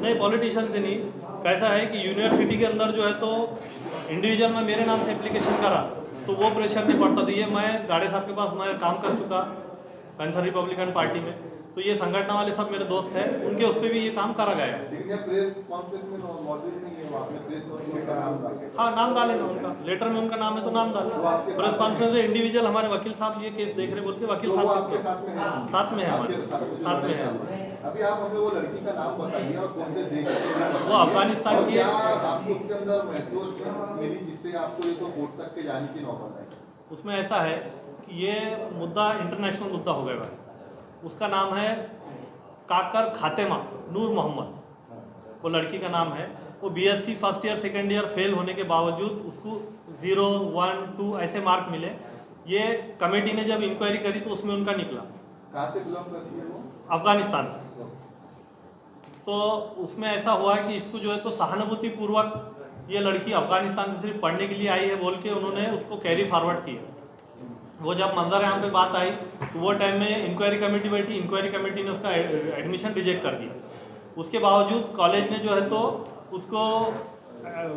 नहीं, पॉलिटिशियन से नहीं। कैसा है कि यूनिवर्सिटी के अंदर जो है तो इंडिविजुअल में मेरे नाम से एप्लीकेशन करा तो वो प्रेशर नहीं पड़ता था। ये मैं गाड़े साहब के पास मैं काम कर चुका कैंसर रिपब्लिकन पार्टी में, तो ये संगठन वाले सब मेरे दोस्त हैं, उनके उस पर भी ये काम करा गया। हाँ, नाम डालेगा उनका, लेटर में उनका नाम है तो नाम डालेगा। प्रेस कॉन्फ्रेंस में इंडिविजुअल हमारे वकील साहब ये केस देख रहे बोल के वकील साहब के साथ में है, हमारे साथ में है। अभी आप हमें वो लड़की का नाम बताइए और कौन से देश से? वो अफगानिस्तान की है। आपको उसके अंदर महत्व मिली जिससे आपको ये तो कोर्ट तक के जाने की नौबत आई? उसमें ऐसा है कि ये मुद्दा इंटरनेशनल मुद्दा हो गया है। उसका नाम है काकर खातेमा नूर मोहम्मद, वो लड़की का नाम है। वो BSc first year second year fail होने के बावजूद उसको 0, 1, 2 ऐसे मार्क मिले। ये कमेटी ने जब इंक्वायरी करी तो उसमें उनका निकला। कहाँ से बिलोंग करती है वो? अफगानिस्तान से। तो उसमें ऐसा हुआ कि इसको जो है तो सहानुभूति पूर्वक ये लड़की अफगानिस्तान से सिर्फ पढ़ने के लिए आई है बोल के उन्होंने उसको कैरी फॉरवर्ड किया। वो जब मंजर यहाँ पे बात आई तो वो टाइम में इंक्वायरी कमेटी बैठी, इंक्वायरी कमेटी ने उसका एडमिशन रिजेक्ट कर दिया। उसके बावजूद कॉलेज ने जो है तो उसको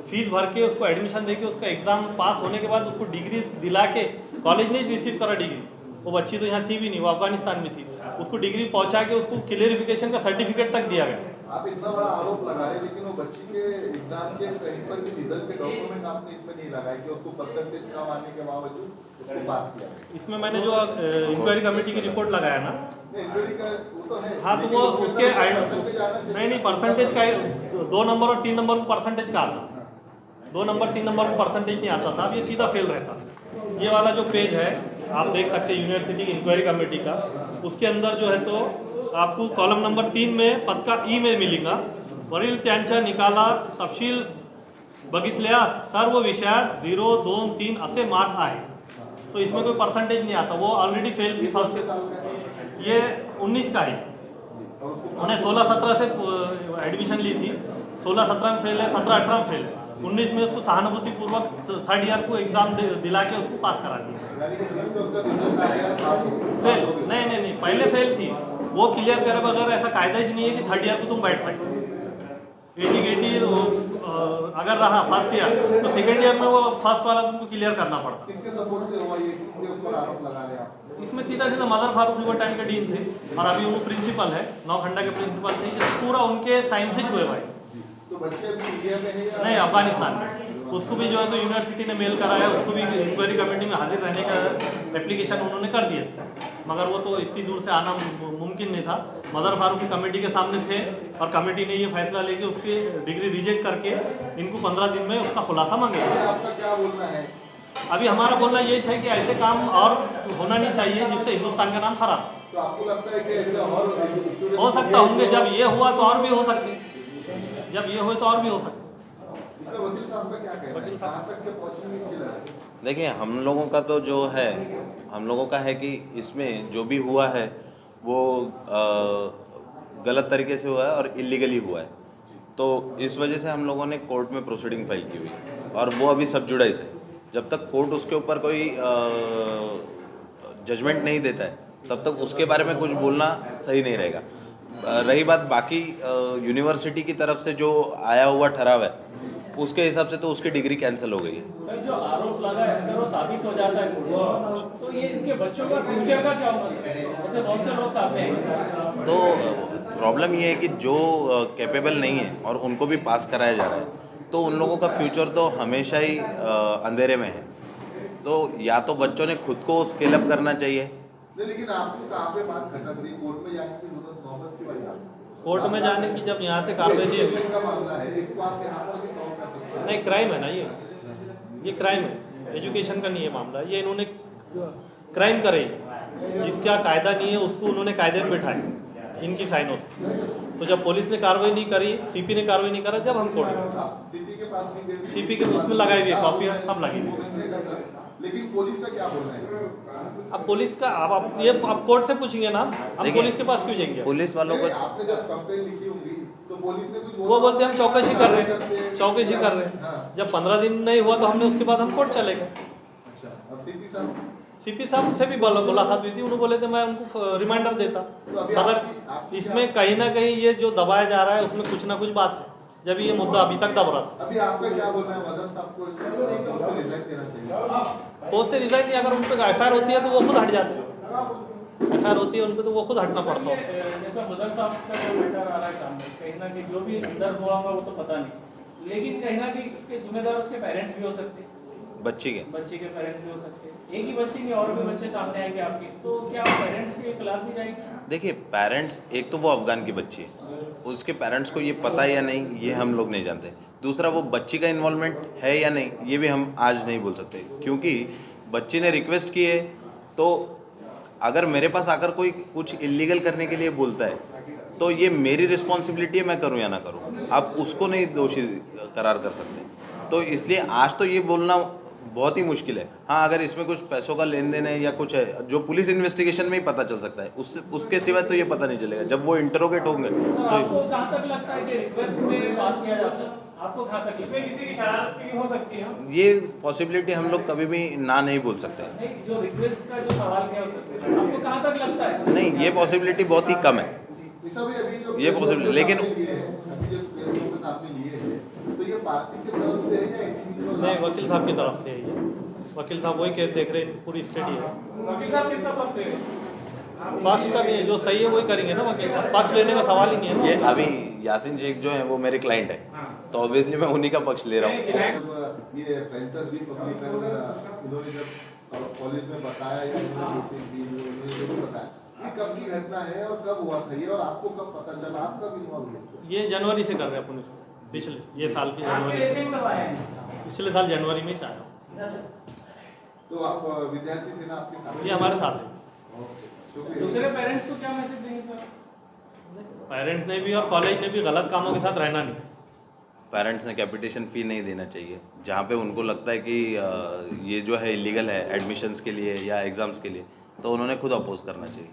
फीस भर के उसको एडमिशन दे के उसका एग्ज़ाम पास होने के बाद उसको डिग्री दिला के कॉलेज ने रिसीव करा डिग्री। वो बच्ची तो यहाँ थी भी नहीं, वो अफगानिस्तान में थी। उसको डिग्री पहुँचा के उसको क्लियरिफिकेशन का सर्टिफिकेट तक दिया गया। आप इतना बड़ा आरोप लगा रहे हैं लेकिन वो बच्ची के एग्जाम के कहीं पर भी रिजल्ट के डॉक्यूमेंट आपने इसमें नहीं लगाए कि उसको परसेंटेज कम आने के बावजूद उसको पास किया। इसमें मैंने जो इंक्वायरी कमेटी की रिपोर्ट लगाया ना, इंक्वायरी का वो तो है। हाँ, तो वो उसके नहीं परसेंटेज का 2 नंबर और 3 नंबर को परसेंटेज का आता, 2 नंबर 3 नंबर को परसेंटेज नहीं आता था, ये सीधा फेल रहता। ये वाला जो पेज है आप देख सकते हैं यूनिवर्सिटी की इंक्वायरी कमेटी का, उसके अंदर जो है तो आपको कॉलम नंबर 3 में पद का ई में मिलेगा। वरील त्यांच्या निकाला तपशील बघितल्या सर्व विषयात 0, 2, 3 ऐसे मार्क आए। तो इसमें कोई परसेंटेज नहीं आता, वो ऑलरेडी फेल थी फर्स्ट। ये 19 का है, उन्हें 16-17 से एडमिशन ली थी, 16-17 में फेल है, 17-18 में फेल है, 19 में उसको सहानुभूति पूर्वक थर्ड ईयर को एग्जाम दिला के उसको पास करा दिया। फेल नहीं, पहले फेल थी, वो क्लियर करे बगैर ऐसा कायदा ही नहीं है कि थर्ड ईयर को तुम बैठ सकते। 80 अगर रहा फर्स्ट ईयर तो सेकेंड ईयर में वो फर्स्ट वाला तुमको क्लियर करना पड़ता। किसके सपोर्ट से हुआ ये? किसके ऊपर आरोप लगा रहे आप? इसमें सीधा मदर फारूक वो टाइम के डीन थे और अभी वो प्रिंसिपल है, नौखंडा के प्रिंसिपल थे। ये पूरा उनके साइंस से हुए भाई। तो बच्चे अभी इंडिया में है? नहीं, अफगानिस्तान में। उसको भी जो है तो यूनिवर्सिटी ने मेल कराया, उसको भी इंक्वायरी कमेटी में हाजिर रहने का एप्लीकेशन उन्होंने कर दिया, मगर वो तो इतनी दूर से आना मुमकिन नहीं था। मदर फारूक की कमेटी के सामने थे और कमेटी ने ये फैसला लेके उसकी डिग्री रिजेक्ट करके इनको 15 दिन में उसका खुलासा मांगेगा। आपका क्या बोलना है? अभी हमारा बोलना ये है कि ऐसे काम और होना नहीं चाहिए जिससे हिंदुस्तान का नाम खराब। तो आपको लगता है कि ऐसे और हो सकता होंगे, जब ये हुआ तो और भी हो सकते, जब ये हुए तो और भी हो सकते। वकील साहब का क्या कहना है? कहाँ तक के पहुँचेंगे इसकी लड़ाई? देखिए, हम लोगों का तो जो है, हम लोगों का है कि इसमें जो भी हुआ है वो गलत तरीके से हुआ है और इलीगली हुआ है। तो इस वजह से हम लोगों ने कोर्ट में प्रोसीडिंग फाइल की हुई और वो अभी सब जुडाइस है। जब तक कोर्ट उसके ऊपर कोई जजमेंट नहीं देता है तब तक उसके बारे में कुछ बोलना सही नहीं रहेगा। रही बात बाकी यूनिवर्सिटी की तरफ से जो आया हुआ ठराव है उसके हिसाब से तो उसकी डिग्री कैंसिल हो गई है। सर, जो आरोप लगा है अगर वो साबित हो जाता है तो ये इनके बच्चों का फ्यूचर का क्या होगा? ऐसे बहुत से लोग सामने हैं। तो प्रॉब्लम ये है कि जो कैपेबल नहीं है और उनको भी पास कराया जा रहा है तो उन लोगों का फ्यूचर तो हमेशा ही अंधेरे में है। तो या तो बच्चों ने खुद को स्केल अप करना चाहिए। लेकिन आपको कहाँ पे बात करना पड़ी? कोर्ट में जाने की जरूरत नौबत की वजह? कोर्ट में जाने की जब यहाँ से कार्रवाई नहीं, का मामला है, इसको आप यहाँ पर भी सॉल्व कर सकते हैं। नहीं क्राइम है ना, ये क्राइम है, एजुकेशन का नहीं है मामला। ये इन्होंने क्राइम करे, जिसका कायदा नहीं है उसको उन्होंने कायदे में बिठाया इनकी साइनों से। तो जब पुलिस ने कार्रवाई नहीं करी, सीपी ने कार्रवाई नहीं करा, जब हम कोर्ट में सीपी के पास भी सीपी के उसमें लगाई हुई कॉपी सब लगी हुई। लेकिन पुलिस का क्या बोलना है? अब पुलिस का आप कोर्ट से पूछेंगे ना, हम पुलिस के पास क्यों जाएंगे? पुलिस वालों को आपने जब कंप्लेंट लिखी होगी तो पुलिस ने कुछ वो बोलते हैं हम चौकसी कर रहे हैं, चौकसी कर रहे हैं। जब 15 दिन नहीं हुआ तो हमने उसके बाद हम कोर्ट चले गए। अच्छा, अब सीपी साहब से भी मुलाकात हुई थी, उन्होंने बोले थे मैं उनको रिमाइंडर देता, तो अभी मगर आपकी इसमें कहीं ना कहीं ये जो दबाया जा रहा है उसमें कुछ ना कुछ बात है, जब ये मुद्दा अभी तक दब रहा था। अभी आपका क्या बोलना है मदन साहब को रिजाइन देना चाहिए? पोस्ट से रिजाइन नहीं, अगर उन पर एफ होती है तो वो खुद हट जाते हैं, एफ होती है उन पर तो वो खुद हटना पड़ता है। जैसा मुजर साहब का जो मैटर आ रहा है सामने, कहीं ना कहीं जो भी अंदर हुआ होगा वो तो पता नहीं, लेकिन कहीं ना कहीं उसके जिम्मेदार उसके पेरेंट्स भी हो सकते हैं, बच्चे के पेरेंट्स भी हो सकते हैं, एक ही बच्चे नहीं और भी बच्चे सामने आएंगे आपके, तो क्या पेरेंट्स के खिलाफ भी जाएगी? देखिए पेरेंट्स, एक तो वो अफगान की बच्ची है, उसके पेरेंट्स को ये पता है या नहीं ये हम लोग नहीं जानते। दूसरा वो बच्ची का इन्वॉल्वमेंट है या नहीं ये भी हम आज नहीं बोल सकते, क्योंकि बच्ची ने रिक्वेस्ट की है। तो अगर मेरे पास आकर कोई कुछ इलीगल करने के लिए बोलता है तो ये मेरी रिस्पॉन्सिबिलिटी है, मैं करूं या ना करूं। आप उसको नहीं दोषी करार कर सकते। तो इसलिए आज तो ये बोलना बहुत ही मुश्किल है। हाँ, अगर इसमें कुछ पैसों का लेन देन है या कुछ है जो पुलिस इन्वेस्टिगेशन में ही पता चल सकता है, उसके सिवा तो ये पता नहीं चलेगा जब वो इंटरोगेट होंगे। तो आपको कहाँ तक लगता है कि रिक्वेस्ट में पास किया जाता है? आपको कहाँ तक इसमें किसी की शरारत भी हो सकती है? ये पॉसिबिलिटी हम लोग कभी भी ना नहीं बोल सकते। नहीं, जो रिक्वेस्ट का जो सवाल किया हो सकता है, आपको कहाँ तक लगता है? नहीं, ये पॉसिबिलिटी बहुत ही कम है। ये possible, लेकिन आपने लिए हैं तो ये पार्टी की तरफ से है या इंडिविजुअल? नहीं, वकील साहब की तरफ से है ये। वकील साहब वही केस देख रहे हैं, पूरी स्टडी है। वकील साहब किसका पक्ष दे रहे हैं? पक्ष का नहीं है, जो सही है वही करेंगे ना वकील साहब, पक्ष लेने का सवाल ही नहीं है। ये अभी यासीन शेख जो है वो मेरे क्लाइंट है, तो ऑब्वियसली मैं उन्हीं का पक्ष ले रहा हूँ। ये पेंटर भी पब्लिकन इन्होंने जब कॉलेज में बताया या उन्होंने बताया, ये कब की घटना है और कब हुआ था ये, और आपको कब पता चला, आप कब इन्वॉल्व हुए? ये जनवरी से कर रहे हैं पुलिस, पिछले ये साल की जनवरी, पिछले साल जनवरी में चाहे। तो आप विद्यार्थी थे ना आपके साथ? ये हमारे साथ है। दूसरे पेरेंट्स को क्या मैसेज देंगे सर? पेरेंट्स ने भी और कॉलेज ने भी गलत कामों के साथ रहना नहीं। पेरेंट्स ने कैपिटेशन फ़ी नहीं देना चाहिए। जहाँ पे उनको लगता है कि ये जो है इलीगल है एडमिशन्स के लिए या एग्ज़ाम्स के लिए, तो उन्होंने खुद अपोज करना चाहिए।